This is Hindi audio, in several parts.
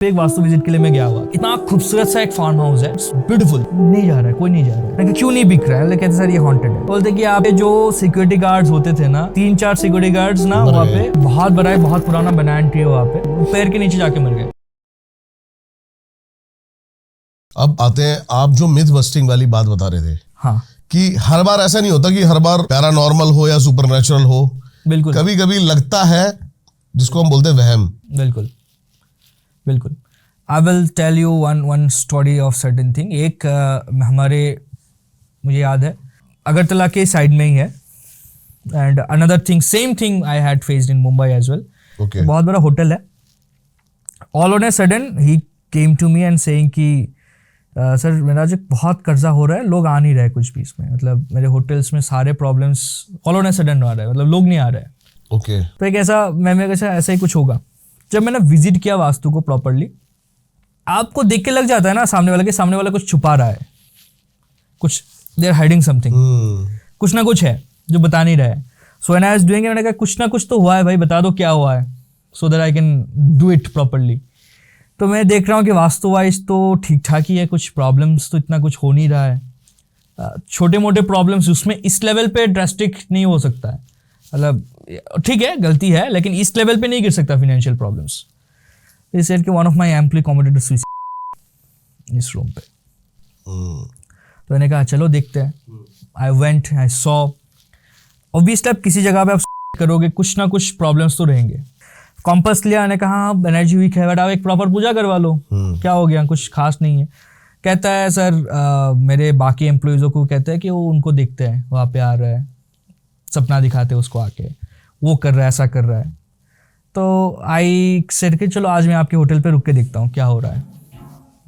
एक वास्तु विजिट के लिए मैं गया हुआ, इतना खूबसूरत सा एक फार्म हाउस है, ब्यूटीफुल। नहीं जा रहा है, कोई नहीं जा रहा है। मैं क्यों नहीं बिक रहा है? कहते सर ये हॉन्टेड है। बोलते कि आप जो सिक्योरिटी गार्ड्स होते थे ना, 3-4 सिक्योरिटी गार्ड्स ना वहाँ पे, बहुत बड़ा है, बहुत पुराना बनाना ट्री है वहाँ पे, पैर के नीचे जाके मर गए। अब आते हैं, आप जो मिथ बस्टिंग वाली बात बता रहे थे, हाँ, कि हर बार ऐसा नहीं होता कि हर बार पैरानॉर्मल हो या सुपरनैचुरल हो। बिल्कुल, कभी कभी लगता है जिसको हम बोलते हैं वहम। बिल्कुल बिल्कुल। I will tell you one story of certain thing. एक हमारे, मुझे याद है, अगरतला के साइड में ही है। And another thing, same thing I had faced in Mumbai as well. बहुत बड़ा होटल है। All on a sudden he came to me and saying कि सर मेरा जो बहुत कर्जा हो रहा है, लोग आ नहीं रहे कुछ भी इसमें, मतलब मेरे होटल्स में सारे problems all on a sudden आ रहे हैं, मतलब लोग नहीं आ रहे हैं। ओके। तो एक ऐसा, मैं कैसा ऐसा ही कुछ होगा। जब मैंने विजिट किया वास्तु को प्रॉपरली, आपको देख के लग जाता है ना सामने वाला कुछ छुपा रहा है, कुछ दे आर हाइडिंग समथिंग, कुछ ना कुछ है जो बता नहीं रहा है। So when I was doing it, मैंने कहा कुछ ना कुछ तो हुआ है भाई, बता दो क्या हुआ है, so that I can do it properly. तो मैं देख रहा हूँ कि वास्तु वाइज तो ठीक ठाक ही है, कुछ प्रॉब्लम्स तो इतना कुछ हो नहीं रहा है, छोटे मोटे प्रॉब्लम्स, उसमें इस लेवल पे ड्रास्टिक नहीं हो सकता है, मतलब ठीक है गलती है, लेकिन इस लेवल पे नहीं गिर सकता फाइनेंशियल प्रॉब्लम्स। They said कि one of my employee committed to suicide इस रूम पे। तो मैंने कहा चलो देखते हैं। I went, I saw। Obviously आप किसी जगह पे आप करोगे, कुछ ना कुछ प्रॉब्लम्स तो रहेंगे। कॉम्पस लिया, मैंने कहा हाँ एनर्जी वीक है, बट आप एक प्रॉपर पूजा करवा लो, क्या हो गया, कुछ खास नहीं है। कहता है सर मेरे बाकी एम्प्लॉइज़ों को कहते हैं कि वो उनको देखते हैं, वहाँ पे आ रहा है, सपना दिखाते हैं उसको आके, वो कर रहा है, ऐसा कर रहा है। तो आई सेड कि चलो आज मैं आपके होटल पे रुक के देखता हूँ क्या हो रहा है।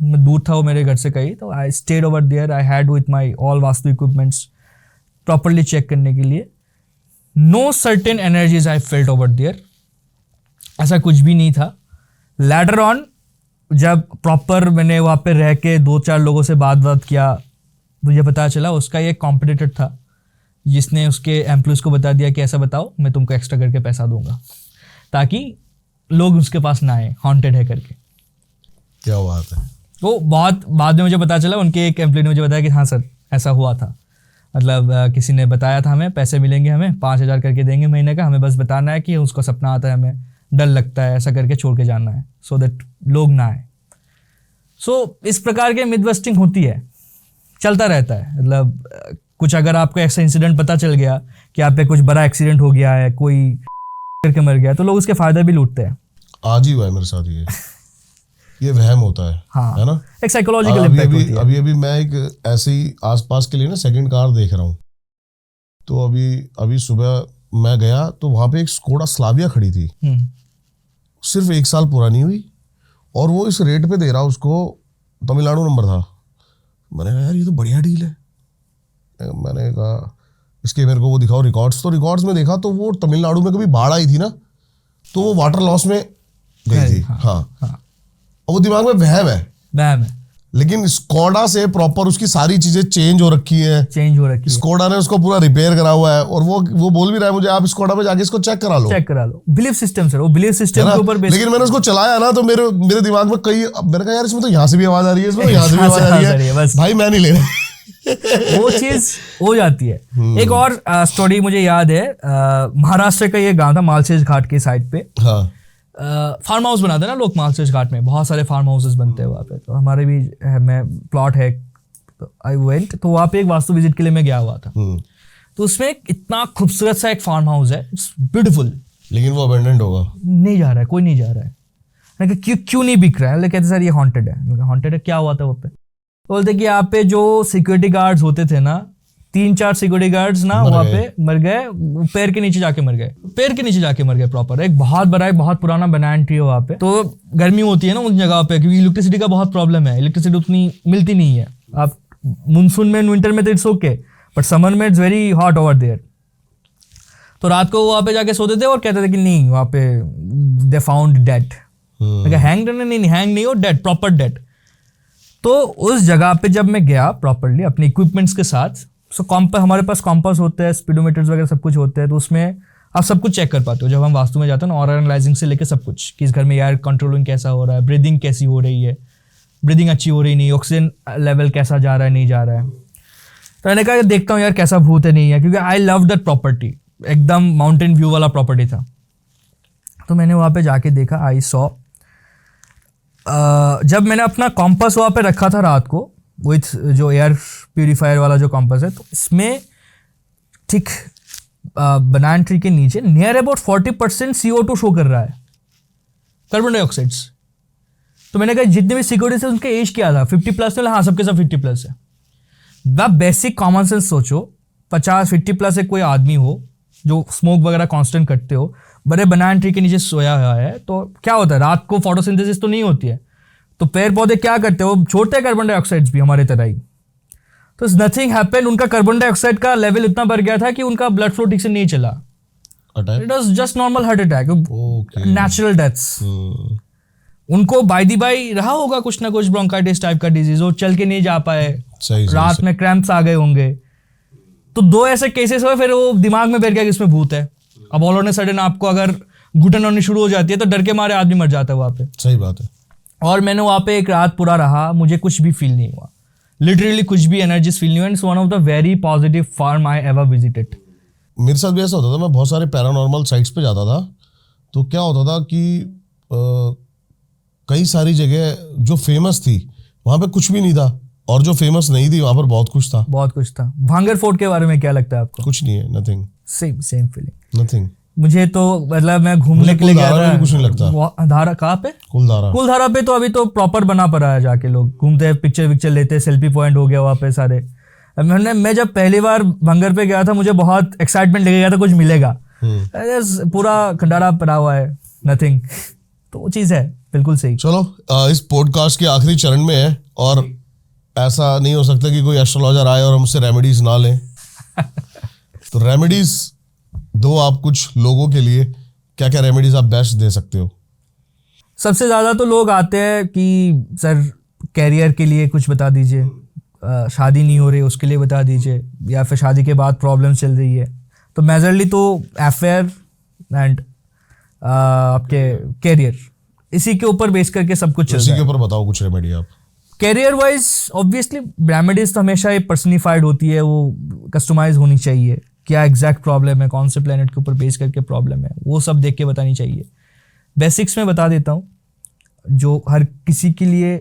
मैं दूर था वो मेरे घर से कहीं, तो I stayed over there. I had with my all vastu equipments properly check करने के लिए। No certain energies I felt over there, ऐसा कुछ भी नहीं था। लैटर ऑन जब प्रॉपर मैंने वहाँ पे रह के 2-4 लोगों से बात किया, मुझे पता चला उसका ये कॉम्पिटिटर था जिसने उसके एम्प्लॉइज को बता दिया कि ऐसा बताओ मैं तुमको एक्स्ट्रा करके पैसा दूंगा, ताकि लोग उसके पास ना आए हॉन्टेड है करके। क्या बात है। वो बहुत बाद में मुझे पता चला, उनके एक एम्प्लॉय ने मुझे बताया कि हाँ सर ऐसा हुआ था, मतलब किसी ने बताया था हमें पैसे मिलेंगे, हमें 5,000 करके देंगे महीने का, हमें बस बताना है कि उसको सपना आता है, हमें डर लगता है, ऐसा करके छोड़ के जाना है, सो दैट लोग ना आए। सो इस प्रकार के मिथ बस्टिंग होती है, चलता रहता है। मतलब कुछ अगर आपको ऐसा इंसिडेंट पता चल गया कि आप पे कुछ बड़ा एक्सीडेंट हो गया है, कोई करके मर गया, तो लोग उसके फायदा भी लूटते हैं। आज ही हुआ है मेरे साथ ये वहम होता है, हाँ, है ना, एक साइकोलॉजिकल इम्पैक्ट होती है। अभी मैं एक ऐसे ही आसपास के लिए ना सेकंड कार देख रहा हूँ, तो अभी सुबह मैं गया तो वहाँ पे एक स्कोडा स्लाविया खड़ी थी, सिर्फ 1 साल पुरानी हुई, और वो इस रेट पे दे रहा उसको, तमिलनाडु नंबर था। मैंने कहा यार ये तो बढ़िया डील है। मैंने कहा इसके मेरे को वो दिखाओ रिकॉर्ड्स, तो रिकॉर्ड्स में देखा तो वो तमिलनाडु में कभी बाढ़ आई थी ना, तो वो वाटर लॉस में गई थी। हाँ। और वो दिमाग में वहम है, लेकिन स्कोडा से प्रॉपर उसकी सारी चीजें चेंज हो रखी है। स्कोडा ने उसको पूरा रिपेयर करा हुआ है, और वो बोल भी रहा है मुझे आप स्कोडा में जाके इसको चेक करा लो। बिलीफ सिस्टम सर, वो बिलीफ सिस्टम के ऊपर बेस्ड। लेकिन मैंने उसको चलाया ना, तो मेरे दिमाग में मैंने कहा यार इसमें तो यहाँ से भी आवाज आ रही है, इसमें यहाँ से भी आवाज आ रही है, भाई मैं नहीं ले रहा। वो चीज हो जाती है। एक और स्टोरी मुझे याद है, महाराष्ट्र का ये गांव था, मालसेज घाट के साइड पे। हाँ। फार्म हाउस बनाते हैं ना लोग मालसेज घाट में, बहुत सारे फार्म हाउसेस बनते हैं वहाँ पे, तो हमारे भी प्लॉट है। आई वेंट, तो वहाँ पे एक वास्तु विजिट के लिए मैं गया हुआ था। तो उसमें इतना खूबसूरत सा एक फार्म हाउस है, ब्यूटीफुल, लेकिन वो अबेंडेंट होगा, नहीं जा रहा है, कोई नहीं जा रहा है। क्यों नहीं बिक रहा है? कहते सर ये हॉन्टेड है। हॉन्टेड है, क्या हुआ था वहाँ पे? बोलते कि यहाँ पे जो सिक्योरिटी गार्ड्स होते थे ना, 3-4 सिक्योरिटी गार्ड्स ना वहाँ पे मर गए, पैर के नीचे जाके मर गए प्रॉपर। एक बहुत बड़ा है, बहुत पुराना बनाना ट्री है वहाँ पे। तो गर्मी होती है ना उन जगह पे, क्योंकि इलेक्ट्रिसिटी का बहुत प्रॉब्लम है, इलेक्ट्रिसिटी उतनी मिलती नहीं है। आप मानसून में, विंटर में तो इट्स ओके, बट समर में it's very hot over there. तो रात को वहाँ पे जाके सोते थे और कहते थे कि नहीं वहाँ पे दे फाउंड डेड। हैंग नहीं हो, डेड, प्रॉपर डेड। तो उस जगह पे जब मैं गया प्रॉपरली अपने इक्विपमेंट्स के साथ, सो हमारे पास कॉम्पास होते हैं, स्पीडोमीटर्स वगैरह सब कुछ होते हैं, तो उसमें आप सब कुछ चेक कर पाते हो जब हम वास्तु में जाते हैं ना, ऑरा एनालाइजिंग से लेकर सब कुछ, कि इस घर में एयर कंट्रोलिंग कैसा हो रहा है, ब्रीदिंग कैसी हो रही है, ब्रीदिंग अच्छी हो रही नहीं, ऑक्सीजन लेवल कैसा जा रहा है नहीं जा रहा है। तो मैंने कहा देखता हूँ यार कैसा भूत है नहीं है, क्योंकि आई लव दैट प्रॉपर्टी, एकदम माउंटेन व्यू वाला प्रॉपर्टी था। तो मैंने वहाँ पे जाके देखा, आई सॉ, जब मैंने अपना कॉम्पस वहाँ पे रखा था रात को विथ जो एयर प्यूरीफायर वाला जो कॉम्पस है, तो इसमें ठीक बनाना ट्री के नीचे नियर अबाउट 40% CO2 शो कर रहा है, कार्बन डाइऑक्साइड्स। तो मैंने कहा जितने भी सिक्योरिटी थे उनके एज क्या था, 50+ थे? हाँ, सबके सब 50+ है। वह बेसिक कॉमन सेंस सोचो, 50-50+ एक कोई आदमी हो जो स्मोक वगैरह कांस्टेंट करते हो, बड़े बनाना ट्री के नीचे सोया हुआ है, तो क्या होता है रात को फोटोसिंथेसिस तो नहीं होती है, तो पेड़ पौधे क्या करते हो, छोड़ते हैं कार्बन डाइऑक्साइड्स भी हमारे तरह ही। तो नथिंग हैपेंड, उनका कार्बन डाइऑक्साइड का लेवल इतना बढ़ गया था कि उनका ब्लड फ्लो ठीक से नहीं चला। It was just normal heart attack, natural deaths. उनको बाय दी बाय रहा होगा कुछ ना कुछ ब्रोंकाइटिस टाइप का डिजीज, वो चल के नहीं जा पाए, रात में क्रैम्प्स आ गए होंगे। तो 2 ऐसे केसेस हुए, फिर वो दिमाग में बैठ गया कि इसमें भूत है। अब ऑल ऑफ अ सडन आपको अगर घुटन होनी शुरू हो जाती है तो डर के मारे आदमी मर जाता है वहाँ पे। सही बात है। और मैंने वहाँ पे एक रात पूरा रहा, मुझे कुछ भी फील नहीं हुआ, लिटरली कुछ भी एनर्जीज फील नहीं हुआ। It's one of the very positive farm I ever visited. मेरे साथ भी ऐसा होता था, मैं बहुत सारे पैरानॉर्मल साइट्स पे जाता था, तो क्या होता था कि कई सारी जगह जो फेमस थी वहाँ पे कुछ भी नहीं था, और जो फेमस नहीं थी वहाँ पर बहुत कुछ था। बहुत कुछ था। भांगर फोर्ट के बारे में क्या लगता है आपको? कुछ नहीं है, नथिंग। Same feeling, nothing. मुझे तो मतलब मैं घूमने के लिए गया था, कुछ नहीं लगता। धारा कहाँ पे? कुलधारा पे तो अभी तो प्रॉपर बना पड़ा है, जाके लोग घूमते हैं, पिक्चर लेते हैं, सेल्फी पॉइंट हो गया वहाँ पे सारे। मैं जब पहली बार भंगर पे गया था मुझे बहुत एक्साइटमेंट लगे गया था कुछ मिलेगा, पूरा खंडारा पड़ा हुआ है, नथिंग। तो वो चीज़ है, बिल्कुल सही। चलो इस पॉडकास्ट के आखिरी चरण में है, और ऐसा नहीं हो सकता कि कोई एस्ट्रोलॉजर आए और हमसे रेमेडीज ना लें। तो रेमेडीज दो आप कुछ लोगों के लिए, क्या क्या रेमेडीज आप बेस्ट दे सकते हो? सबसे ज़्यादा तो लोग आते हैं कि सर कैरियर के लिए कुछ बता दीजिए, शादी नहीं हो रही उसके लिए बता दीजिए, या फिर शादी के बाद प्रॉब्लम चल रही है। तो मेजरली तो अफेयर एंड आपके कैरियर, इसी के ऊपर बेस करके सब कुछ चल रहा है। इसी के ऊपर बताओ कुछ रेमेडी आप। कैरियर वाइज ऑब्वियसली रेमेडीज तो हमेशा एक पर्सनिफाइड होती है, वो कस्टमाइज होनी चाहिए, क्या एग्जैक्ट प्रॉब्लम है, कौन से प्लेनेट के ऊपर बेस करके प्रॉब्लम है, वो सब देख के बतानी चाहिए। बेसिक्स में बता देता हूँ जो हर किसी के लिए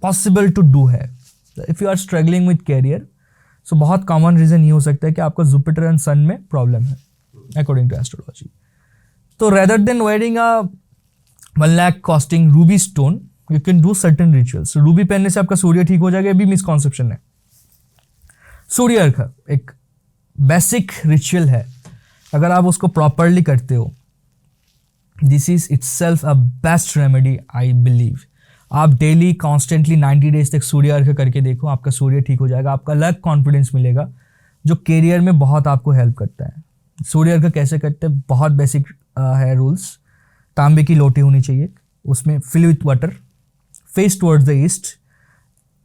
पॉसिबल टू डू है। If you are struggling with career, so बहुत कॉमन रीज़न ये हो सकता है कि आपका जुपिटर एंड सन में प्रॉब्लम है अकॉर्डिंग टू एस्ट्रोलॉजी। तो rather than wearing a 1 lakh costing Ruby stone, you can do certain rituals. Ruby पहनने से आपका सूर्य ठीक हो जाएगा, ये भी मिसकॉन्सेप्शन है। सूर्य अर्घ एक बेसिक रिचुअल है, अगर आप उसको प्रॉपरली करते हो, this is itself a best remedy I believe. आप डेली कॉन्स्टेंटली 90 डेज तक सूर्य अर्घ करके देखो, आपका सूर्य ठीक हो जाएगा, आपका अलग कॉन्फिडेंस मिलेगा जो कैरियर में बहुत आपको हेल्प करता है। सूर्य अर्घ कैसे करते हैं, बहुत बेसिक है रूल्स। तांबे की लोटी होनी चाहिए, उसमें fill with water, face towards the east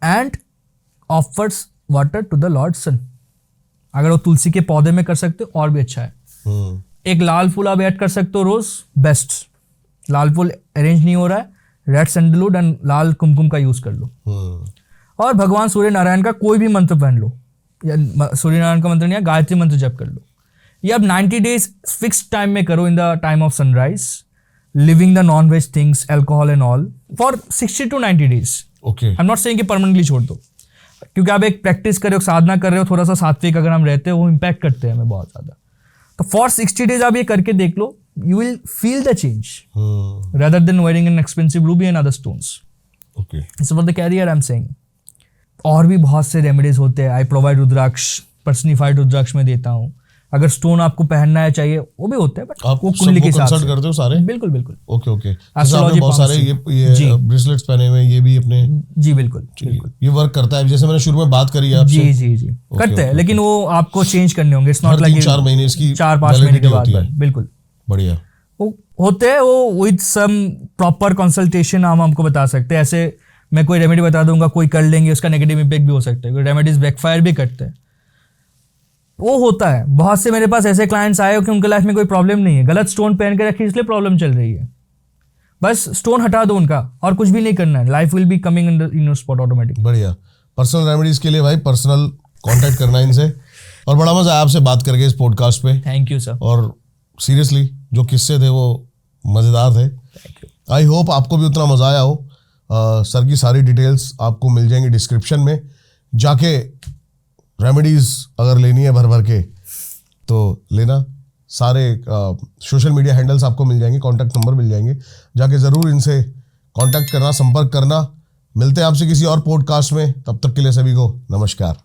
and offers water to the lord sun. अगर वो तुलसी के पौधे में कर सकते हो और भी अच्छा है। एक लाल फूल आप ऐड कर सकते हो रोज, बेस्ट। लाल फूल अरेंज नहीं हो रहा है, रेड सैंडलवुड एंड लाल कुमकुम का यूज कर लो। और भगवान सूर्य नारायण का कोई भी मंत्र पहन लो, या सूर्य नारायण का मंत्र नहीं है, गायत्री मंत्र जप कर लो। ये आप 90 डेज फिक्स टाइम में करो, in the time of sunrise, living the non veg things, alcohol and all, for 60 to 90 days. Okay, I am not saying कि परमानेंटली छोड़ दो, क्योंकि आप एक प्रैक्टिस कर रहे हो, साधना कर रहे हो, थोड़ा सा सात्विक अगर हम रहते हैं वो इम्पैक्ट करते हैं हमें बहुत ज़्यादा। तो फॉर 60 डेज आप ये करके देख लो, you will feel the change rather than wearing an expensive ruby and other stones. Okay. This is for the career I'm saying. और भी बहुत से रेमेडीज होते हैं। आई प्रोवाइड रुद्राक्ष, पर्सनिफाइड रुद्राक्ष में देता हूँ। अगर स्टोन आपको पहनना है चाहिए वो भी होते हैं, बट आप वो कुंडली के हिसाब से करते हो सारे? बिल्कुल बिल्कुल। Okay okay. एस्ट्रोलॉजी बहुत सारे ये ब्रेसलेट्स पहने हुए, ये भी अपने। जी बिल्कुल बिल्कुल, ये वर्क करता है, जैसे मैंने शुरू में बात करी आपसे। जी जी जी करते हैं, लेकिन वो आपको चेंज करने होंगे। इट्स नॉट लाइक 4 महीने इसकी 4-5 महीने के बाद। बिल्कुल बढ़िया वो होते हैं, वो विद सम प्रॉपर कंसल्टेशन हम हमको बता सकते हैं। ऐसे मैं कोई रेमेडी बता दूंगा, कोई कर लेंगे, उसका नेगेटिव इम्पैक्ट भी हो सकता है, कोई रेमेडीज बैकफायर भी करते हैं। वो होता है, बहुत से मेरे पास ऐसे क्लाइंट्स आए हो कि उनके लाइफ में कोई प्रॉब्लम नहीं है, गलत स्टोन पहन के रखी इसलिए प्रॉब्लम चल रही है, बस स्टोन हटा दो उनका और कुछ भी नहीं करना है, life will be coming in your spot automatic. बढ़िया। पर्सनल रेमेडीज के लिए भाई पर्सनल कांटेक्ट करना इनसे। और बड़ा मजा आया आपसे बात करके इस पॉडकास्ट पे। Thank you sir. और सीरियसली जो किस्से थे वो मजेदार थे। आई होप आपको भी उतना मजा आया हो। सर की सारी डिटेल्स आपको मिल जाएंगी डिस्क्रिप्शन में, जाके रेमेडीज अगर लेनी है भर भर के तो लेना। सारे सोशल मीडिया हैंडल्स आपको मिल जाएंगे, कॉन्टैक्ट नंबर मिल जाएंगे, जाके ज़रूर इनसे कांटेक्ट करना, संपर्क करना। मिलते हैं आपसे किसी और पॉडकास्ट में, तब तक के लिए सभी को नमस्कार।